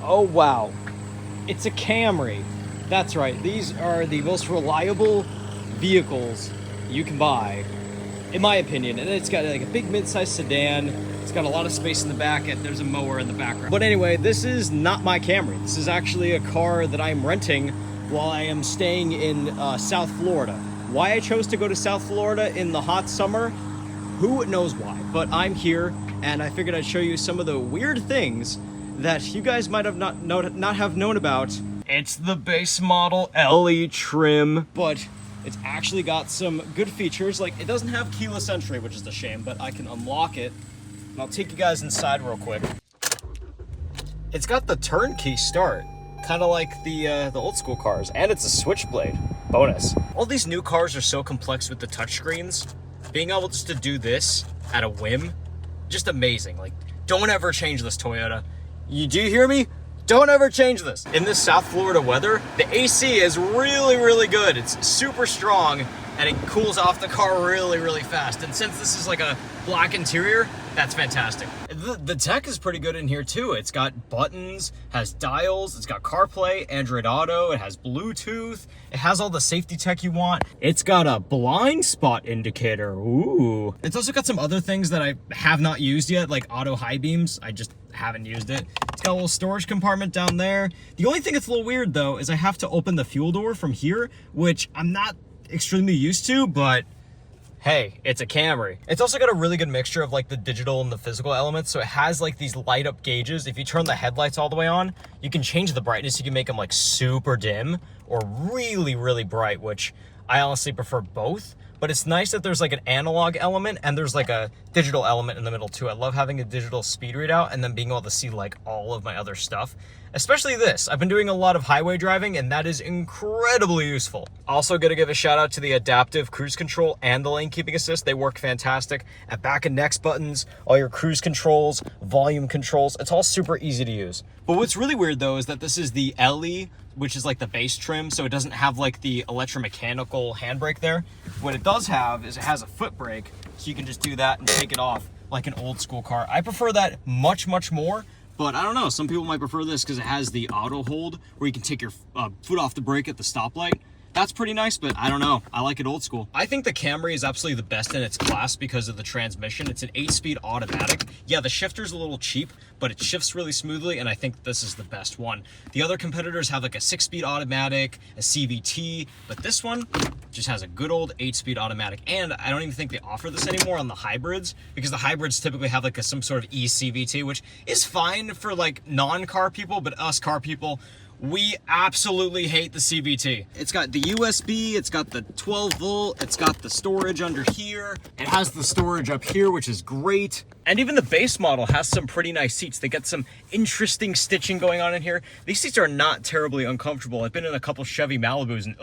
Oh wow, it's a Camry. That's right, these are the most reliable vehicles you can buy, in my opinion. And it's got like a big mid-sized sedan. It's got a lot of space in the back, and there's a mower in the background. But anyway, this is not my Camry. This is actually a car that I'm renting while I am staying in South Florida. Why I chose to go to South Florida in the hot summer, who knows why, but I'm here, and I figured I'd show you some of the weird things that you guys might have not have known about. It's the base model LE trim, but it's actually got some good features. Like, it doesn't have keyless entry, which is a shame, but I can unlock it. And I'll take you guys inside real quick. It's got the turnkey start, kind of like the old school cars, and it's a switchblade. Bonus. All these new cars are so complex with the touchscreens. Being able just to do this at a whim, just amazing. Like, don't ever change this, Toyota. Do you hear me? Don't ever change this. In this South Florida weather, the AC is really, really good. It's super strong, and it cools off the car really, really fast. And since this is like a black interior, that's fantastic. The tech is pretty good in here too. It's got buttons, has dials, it's got CarPlay, Android Auto, it has Bluetooth, it has all the safety tech you want. It's got a blind spot indicator, ooh. It's also got some other things that I have not used yet, like auto high beams. I just haven't used it. It's got a little storage compartment down there. The only thing that's a little weird though is I have to open the fuel door from here, which I'm not extremely used to, but hey, it's a Camry. It's also got a really good mixture of like the digital and the physical elements. So it has like these light up gauges. If you turn the headlights all the way on, you can change the brightness. You can make them like super dim or really, really bright, which I honestly prefer both. But it's nice that there's like an analog element and there's like a digital element in the middle too. I love having a digital speed readout and then being able to see like all of my other stuff. Especially this. I've been doing a lot of highway driving and that is incredibly useful. Also gonna give a shout out to the adaptive cruise control and the lane keeping assist. They work fantastic. At back and next buttons, all your cruise controls, volume controls, it's all super easy to use. But what's really weird though is that this is the LE, which is like the base trim, so it doesn't have like the electromechanical handbrake there. What it does have is it has a foot brake, so you can just do that and take it off like an old school car. I prefer that much, much more. But I don't know, some people might prefer this because it has the auto hold where you can take your foot off the brake at the stoplight. That's pretty nice, but I don't know. I like it old school. I think the Camry is absolutely the best in its class because of the transmission. It's an 8-speed automatic. Yeah, the shifter's a little cheap, but it shifts really smoothly, and I think this is the best one. The other competitors have like a 6-speed automatic, a CVT, but this one just has a good old 8-speed automatic. And I don't even think they offer this anymore on the hybrids because the hybrids typically have like some sort of eCVT, which is fine for like non-car people, but us car people, we absolutely hate the CVT. It's got the USB, it's got the 12 volt, it's got the storage under here, it has the storage up here, which is great. And even the base model has some pretty nice seats. They got some interesting stitching going on in here. These seats are not terribly uncomfortable. I've been in a couple Chevy Malibus and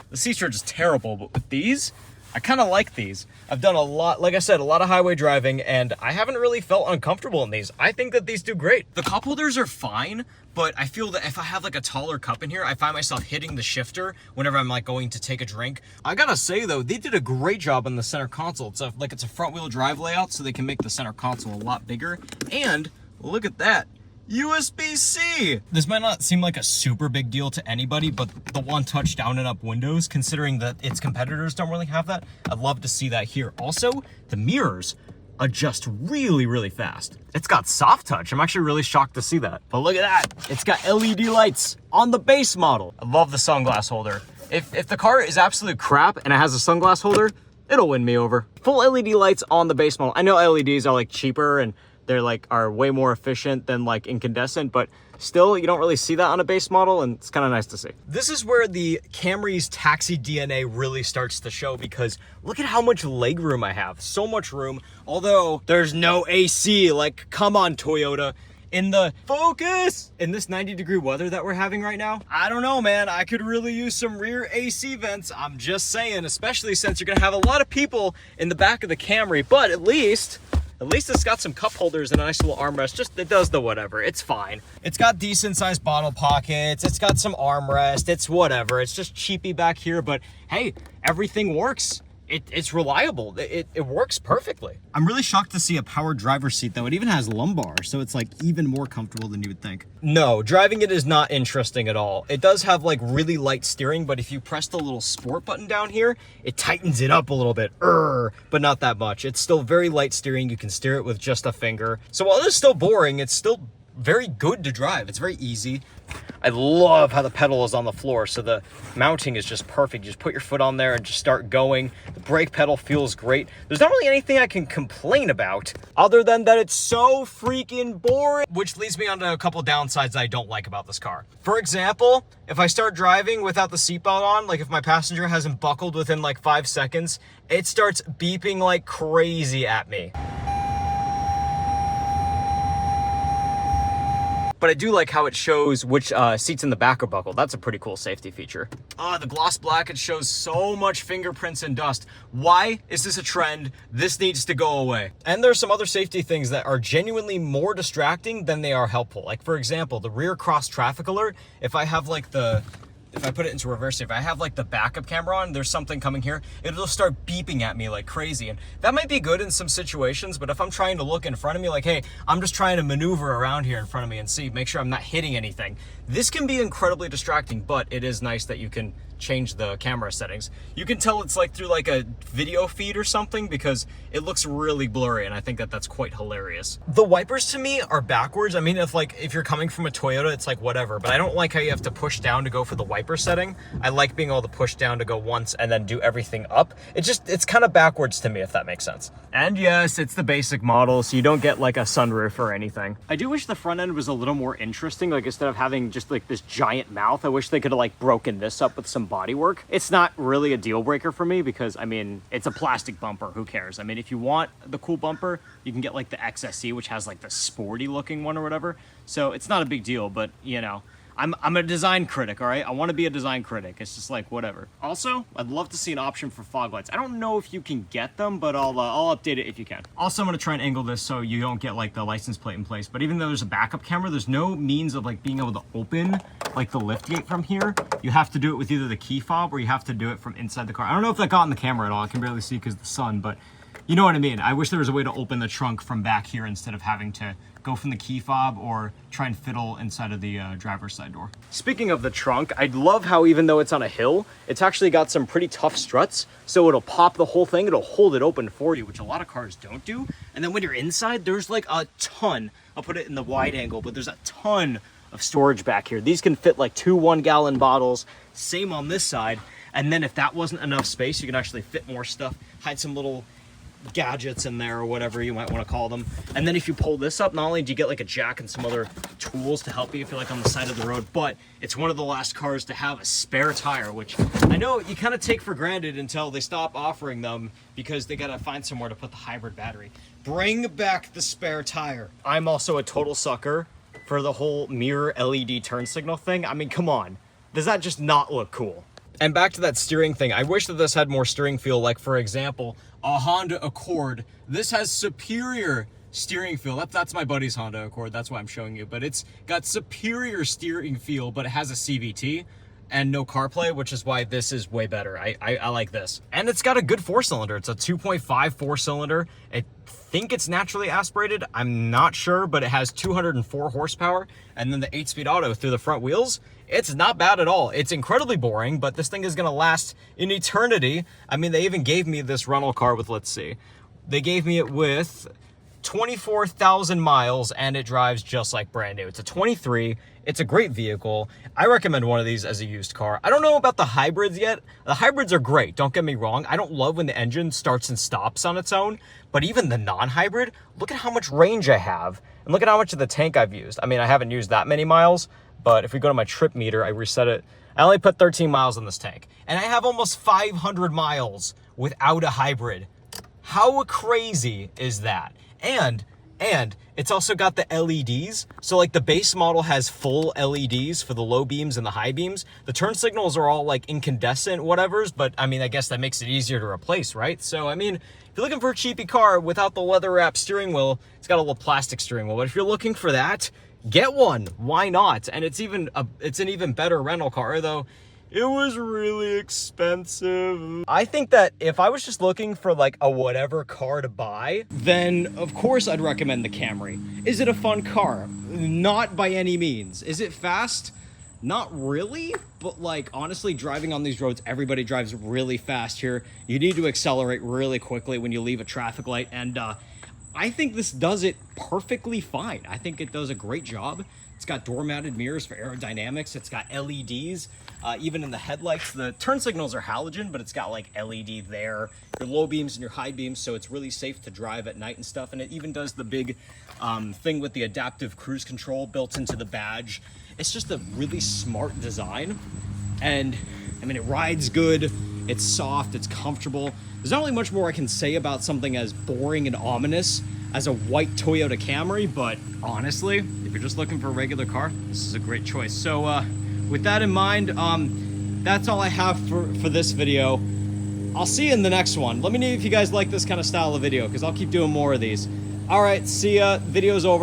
the seats are just terrible. But with these, I kind of like these. I've done a lot, like I said, a lot of highway driving, and I haven't really felt uncomfortable in these. I think that these do great. The cup holders are fine, but I feel that if I have like a taller cup in here, I find myself hitting the shifter whenever I'm like going to take a drink. I gotta say though, they did a great job on the center console. It's a front wheel drive layout, so they can make the center console a lot bigger. And look at that. USB-C! This might not seem like a super big deal to anybody, but the one touch down and up windows, considering that its competitors don't really have that, I'd love to see that here. Also, the mirrors adjust really, really fast. It's got soft touch. I'm actually really shocked to see that. But look at that. It's got LED lights on the base model. I love the sunglass holder. If the car is absolute crap and it has a sunglass holder, it'll win me over. Full LED lights on the base model. I know LEDs are like cheaper and they're like are way more efficient than like incandescent, but still you don't really see that on a base model, and it's kind of nice to see. This is where the Camry's taxi DNA really starts to show, because look at how much leg room I have. So much room, although there's no AC. Like, come on, Toyota. In the focus in this 90-degree weather that we're having right now, I don't know, man. I could really use some rear AC vents. I'm just saying, especially since you're gonna have a lot of people in the back of the Camry. But at least it's got some cup holders and a nice little armrest. Just, it does the whatever. It's fine. It's got decent sized bottle pockets. It's got some armrest. It's whatever. It's just cheapy back here, but hey, everything works. it's reliable. It works perfectly. I'm really shocked to see a power driver's seat though. It even has lumbar, so it's like even more comfortable than you would think. No, driving it is not interesting at all. It does have like really light steering, but if you press the little sport button down here, it tightens it up a little bit, but not that much. It's still very light steering. You can steer it with just a finger. So while it is still boring, it's still very good to drive. It's very easy. I love how the pedal is on the floor, so the mounting is just perfect. You just put your foot on there and just start going. The brake pedal feels great. There's not really anything I can complain about other than that it's so freaking boring, which leads me on to a couple downsides I don't like about this car. For example, if I start driving without the seatbelt on, like if my passenger hasn't buckled within like 5 seconds, it starts beeping like crazy at me. But I do like how it shows which seats in the back are buckled. That's a pretty cool safety feature. The gloss black, it shows so much fingerprints and dust. Why is this a trend? This needs to go away. And there's some other safety things that are genuinely more distracting than they are helpful. Like for example, the rear cross traffic alert. If I have like if I put it into reverse, if I have like the backup camera on, there's something coming here, it'll start beeping at me like crazy. And that might be good in some situations, but if I'm trying to look in front of me, like, hey, I'm just trying to maneuver around here in front of me and see, make sure I'm not hitting anything. This can be incredibly distracting, but it is nice that you can change the camera settings. You can tell it's like through like a video feed or something because it looks really blurry, and I think that that's quite hilarious. The wipers to me are backwards. I mean, if you're coming from a Toyota, it's like whatever, but I don't like how you have to push down to go for the wiper setting. I like being able to push down to go once and then do everything up. It's kind of backwards to me, if that makes sense. And yes, it's the basic model, so you don't get like a sunroof or anything. I do wish the front end was a little more interesting. Like instead of having just like this giant mouth, I wish they could have like broken this up with some bodywork. It's not really a deal breaker for me because I mean, it's a plastic bumper, who cares? I mean, if you want the cool bumper, you can get like the XSE, which has like the sporty looking one or whatever. So it's not a big deal, but you know, I'm a design critic, all right? I want to be a design critic. It's just like, whatever. Also, I'd love to see an option for fog lights. I don't know if you can get them, but I'll update it if you can. Also, I'm going to try and angle this so you don't get like the license plate in place. But even though there's a backup camera, there's no means of like being able to open like the lift gate from here. You have to do it with either the key fob or you have to do it from inside the car. I don't know if that got in the camera at all. I can barely see because of the sun, but you know what I mean. I wish there was a way to open the trunk from back here instead of having to go from the key fob or try and fiddle inside of the driver's side door. Speaking of the trunk, I love how even though it's on a hill, it's actually got some pretty tough struts. So it'll pop the whole thing, it'll hold it open for you, which a lot of cars don't do. And then when you're inside, there's like a ton, I'll put it in the wide angle, but there's a ton of storage back here. These can fit like 2 1-gallon bottles, same on this side. And then if that wasn't enough space, you can actually fit more stuff, hide some little gadgets in there or whatever you might want to call them. And then if you pull this up, not only do you get like a jack and some other tools to help you if you're like on the side of the road, but it's one of the last cars to have a spare tire, which I know you kind of take for granted until they stop offering them because they got to find somewhere to put the hybrid battery. Bring back the spare tire. I'm also a total sucker for the whole mirror LED turn signal thing. I mean, come on. Does that just not look cool? And back to that steering thing, I wish that this had more steering feel. Like for example, a Honda Accord. This has superior steering feel. That's my buddy's Honda Accord. That's why I'm showing you. But it's got superior steering feel, but it has a CVT and no CarPlay, which is why this is way better. I like this. And it's got a good 4-cylinder. It's a 2.5 4-cylinder. I think it's naturally aspirated. I'm not sure, but it has 204 horsepower. And then the 8-speed auto through the front wheels. It's not bad at all. It's incredibly boring, but this thing is going to last an eternity. I mean, they even gave me this rental car with, let's see, they gave me it with 24,000 miles and it drives just like brand new. It's a 23. It's a great vehicle. I recommend one of these as a used car. I don't know about the hybrids yet. The hybrids are great, don't get me wrong. I don't love when the engine starts and stops on its own, but even the non-hybrid, look at how much range I have and look at how much of the tank I've used. I mean, I haven't used that many miles, but if we go to my trip meter, I reset it. I only put 13 miles in this tank and I have almost 500 miles without a hybrid. How crazy is that? And it's also got the LEDs. So like the base model has full LEDs for the low beams and the high beams. The turn signals are all like incandescent whatevers, but I mean, I guess that makes it easier to replace, right? So, I mean, if you're looking for a cheapy car without the leather wrap steering wheel, it's got a little plastic steering wheel. But if you're looking for that, get one. Why not? And it's an even better rental car, though. It was really expensive. I think that if I was just looking for like a whatever car to buy, then of course I'd recommend the Camry. Is it a fun car? Not by any means. Is it fast? Not really, but like honestly, driving on these roads, everybody drives really fast here. You need to accelerate really quickly when you leave a traffic light, and I think this does it perfectly fine. I think it does a great job. It's got door-mounted mirrors for aerodynamics. It's got LEDs, even in the headlights. The turn signals are halogen, but it's got like LED there, your low beams and your high beams, so it's really safe to drive at night and stuff. And it even does the big thing with the adaptive cruise control built into the badge. It's just a really smart design. And I mean, it rides good, it's soft, it's comfortable. There's not really much more I can say about something as boring and ominous as a white Toyota Camry, but honestly, if you're just looking for a regular car, this is a great choice. So with that in mind, that's all I have for this video. I'll see you in the next one. Let me know if you guys like this kind of style of video, because I'll keep doing more of these. All right, see ya. Video's over.